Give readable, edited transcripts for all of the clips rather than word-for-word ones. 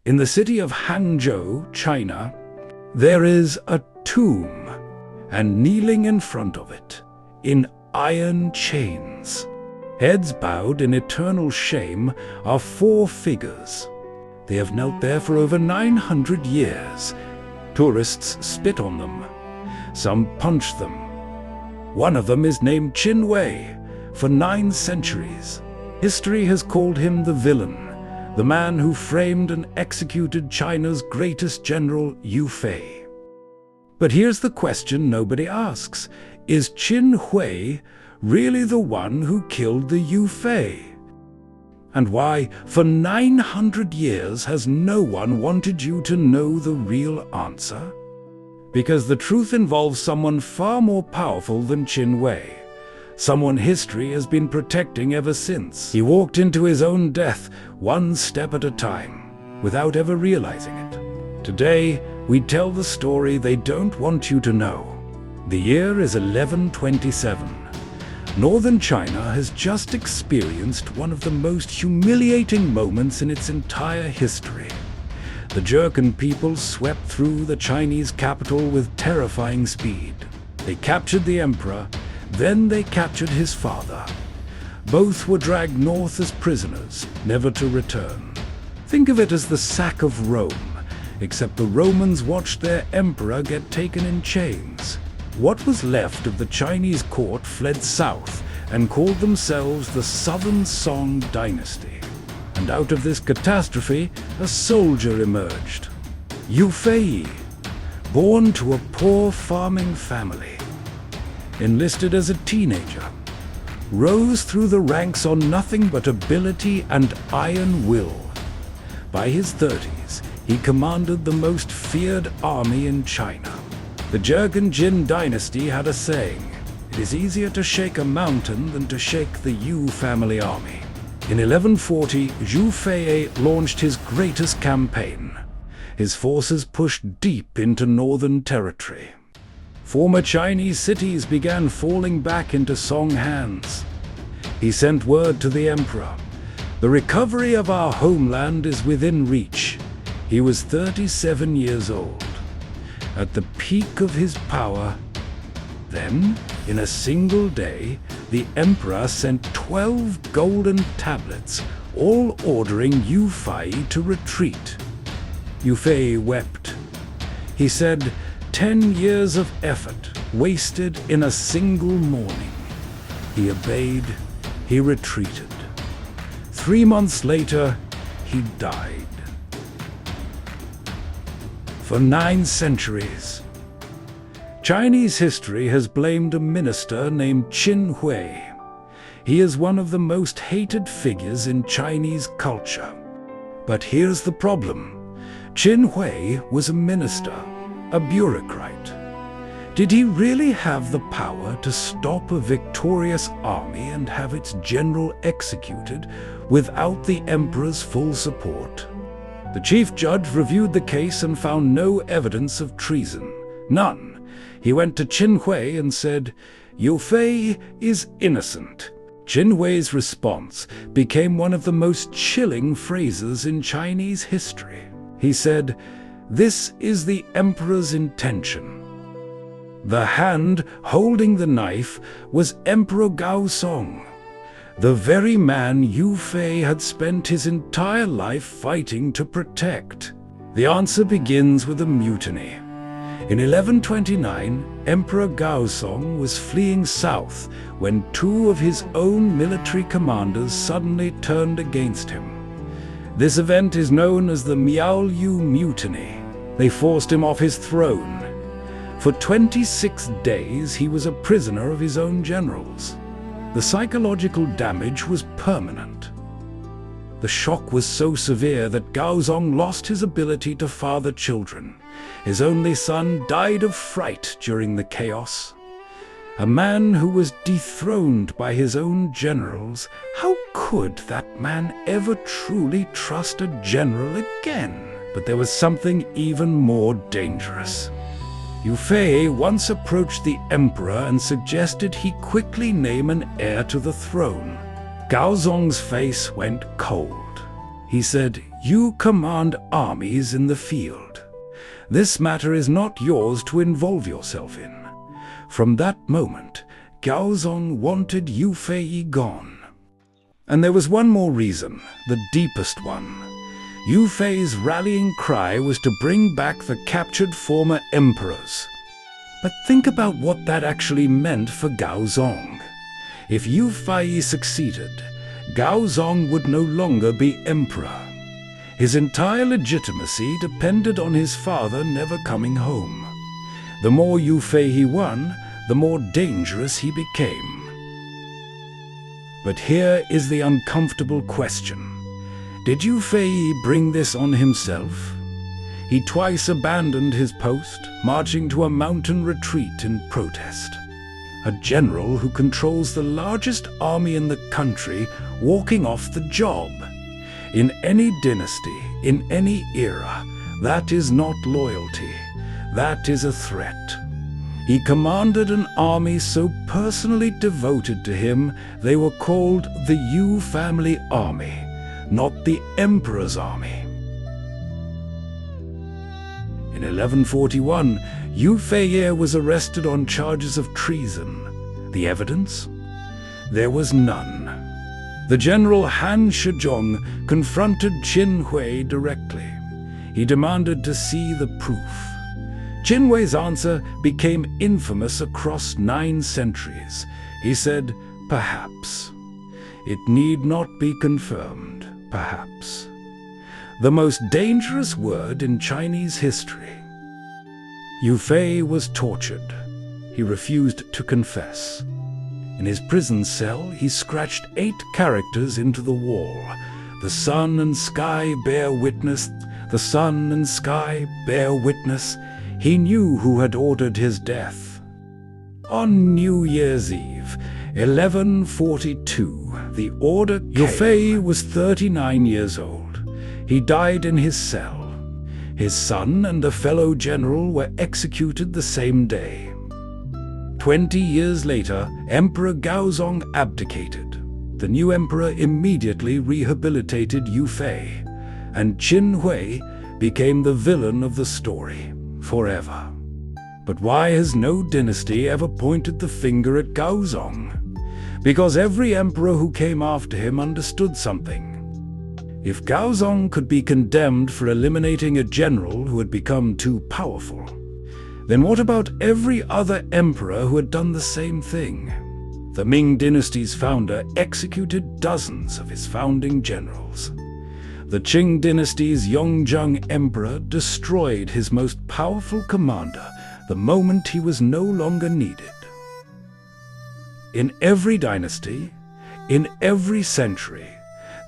In the city of Hangzhou, China, there is a tomb, and kneeling in front of it, in iron chains, heads bowed in eternal shame, are 4 figures. They have knelt there for over 900 years. Tourists spit on them. Some punch them. One of them is named Qin Hui. For 9 centuries, history has called him the villain, the man who framed and executed China's greatest general, Yue Fei. But here's the question nobody asks. Is Qin Hui really the one who killed the Yue Fei? And why, for 900 years, has no one wanted you to know the real answer? Because the truth involves someone far more powerful than Qin Hui. Someone history has been protecting ever since. He walked into his own death, one step at a time, without ever realizing it. Today, we tell the story they don't want you to know. The year is 1127. Northern China has just experienced one of the most humiliating moments in its entire history. The Jurchen people swept through the Chinese capital with terrifying speed. They captured the emperor, then they captured his father. Both were dragged north as prisoners, never to return. Think of it as the sack of Rome, except the Romans watched their emperor get taken in chains. What was left of the Chinese court fled south and called themselves the Southern Song Dynasty. And out of this catastrophe, a soldier emerged. Yue Fei, born to a poor farming family, enlisted as a teenager, rose through the ranks on nothing but ability and iron will. By his 30s, he commanded the most feared army in China. The Jurchen Jin dynasty had a saying, "It is easier to shake a mountain than to shake the Yue family army." In 1140, Yue Fei launched his greatest campaign. His forces pushed deep into northern territory. Former Chinese cities began falling back into Song hands. He sent word to the emperor, "The recovery of our homeland is within reach." He was 37 years old. At the peak of his power, then, in a single day, the emperor sent 12 golden tablets, all ordering Yue Fei to retreat. Yue Fei wept. He said, 10 years of effort wasted in a single morning. He obeyed, he retreated. 3 months later, he died. For 9 centuries, Chinese history has blamed a minister named Qin Hui. He is one of the most hated figures in Chinese culture. But here's the problem. Qin Hui was a minister, a bureaucrat. Did he really have the power to stop a victorious army and have its general executed without the emperor's full support? The chief judge reviewed the case and found no evidence of treason. None. He went to Qin Hui and said, "Yue Fei is innocent." Qin Hui's response became one of the most chilling phrases in Chinese history. He said, "This is the emperor's intention." The hand holding the knife was Emperor Gaozong, the very man Yue Fei had spent his entire life fighting to protect. The answer begins with a mutiny. In 1129, Emperor Gaozong was fleeing south when 2 of his own military commanders suddenly turned against him. This event is known as the Miaoyu Mutiny. They forced him off his throne. For 26 days, he was a prisoner of his own generals. The psychological damage was permanent. The shock was so severe that Gaozong lost his ability to father children. His only son died of fright during the chaos. A man who was dethroned by his own generals, how could that man ever truly trust a general again? But there was something even more dangerous. Yue Fei once approached the emperor and suggested he quickly name an heir to the throne. Gaozong's face went cold. He said, You command armies in the field. This matter is not yours to involve yourself in. From that moment, Gaozong wanted Yue Fei gone. And there was one more reason, the deepest one. Yue Fei's rallying cry was to bring back the captured former emperors. But think about what that actually meant for Gaozong. If Yue Fei succeeded, Gaozong would no longer be emperor. His entire legitimacy depended on his father never coming home. The more Yue Fei he won, the more dangerous he became. But here is the uncomfortable question. Did Yue Fei bring this on himself? He twice abandoned his post, marching to a mountain retreat in protest. A general who controls the largest army in the country walking off the job. In any dynasty, in any era, that is not loyalty. That is a threat. He commanded an army so personally devoted to him, they were called the Yue family army, not the emperor's army. In 1141, Yue Fei was arrested on charges of treason. The evidence? There was none. The general Han Shizhong confronted Qin Hui directly. He demanded to see the proof. Qin Hui's answer became infamous across 9 centuries. He said, "Perhaps. It need not be confirmed, perhaps." The most dangerous word in Chinese history. Yue Fei was tortured. He refused to confess. In his prison cell, he scratched 8 characters into the wall. The sun and sky bear witness. The sun and sky bear witness. He knew who had ordered his death. On New Year's Eve, 1142, the order came. Yue Fei was 39 years old. He died in his cell. His son and a fellow general were executed the same day. 20 years later, Emperor Gaozong abdicated. The new emperor immediately rehabilitated Yue Fei, and Qin Hui became the villain of the story, forever. But why has no dynasty ever pointed the finger at Gaozong? Because every emperor who came after him understood something. If Gaozong could be condemned for eliminating a general who had become too powerful, then what about every other emperor who had done the same thing? The Ming dynasty's founder executed dozens of his founding generals. The Qing dynasty's Yongzheng emperor destroyed his most powerful commander the moment he was no longer needed. In every dynasty, in every century,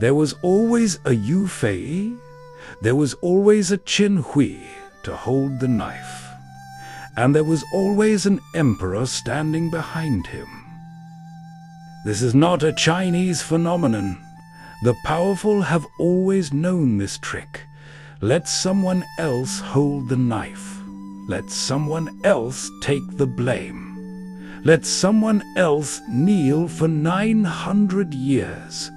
there was always a Yue Fei, there was always a Qin Hui to hold the knife. And there was always an emperor standing behind him. This is not a Chinese phenomenon. The powerful have always known this trick. Let someone else hold the knife. Let someone else take the blame. Let someone else kneel for 900 years.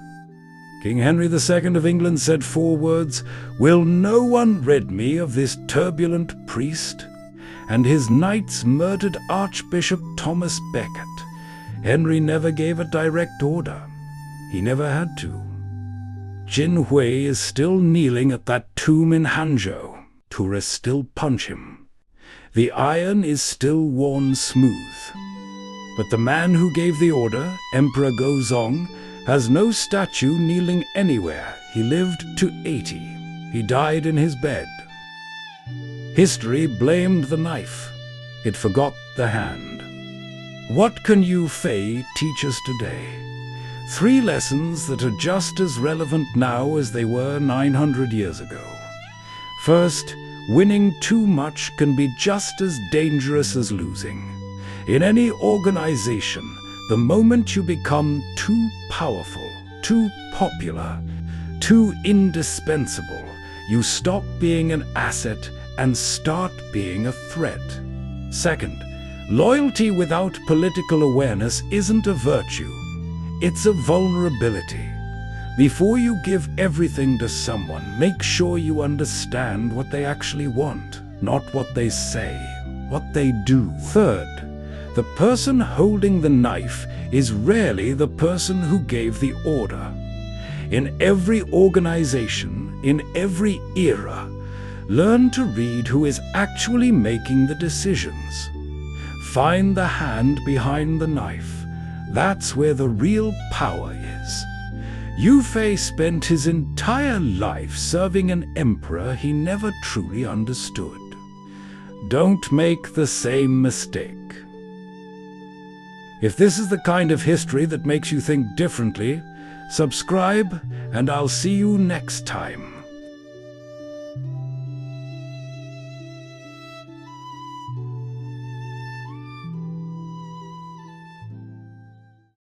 King Henry II of England said 4 words, "Will no one rid me of this turbulent priest?" And his knights murdered Archbishop Thomas Becket. Henry never gave a direct order. He never had to. Qin Hui is still kneeling at that tomb in Hangzhou. Tourists still punch him. The iron is still worn smooth. But the man who gave the order, Emperor Gaozong, has no statue kneeling anywhere. He lived to 80. He died in his bed. History blamed the knife. It forgot the hand. What can Yue Fei teach us today? 3 lessons that are just as relevant now as they were 900 years ago. First, winning too much can be just as dangerous as losing. In any organization, the moment you become too powerful, too popular, too indispensable, you stop being an asset and start being a threat. Second, loyalty without political awareness isn't a virtue. It's a vulnerability. Before you give everything to someone, make sure you understand what they actually want, not what they say, what they do. Third, the person holding the knife is rarely the person who gave the order. In every organization, in every era, learn to read who is actually making the decisions. Find the hand behind the knife. That's where the real power is. Yue Fei spent his entire life serving an emperor he never truly understood. Don't make the same mistake. If this is the kind of history that makes you think differently, subscribe, and I'll see you next time.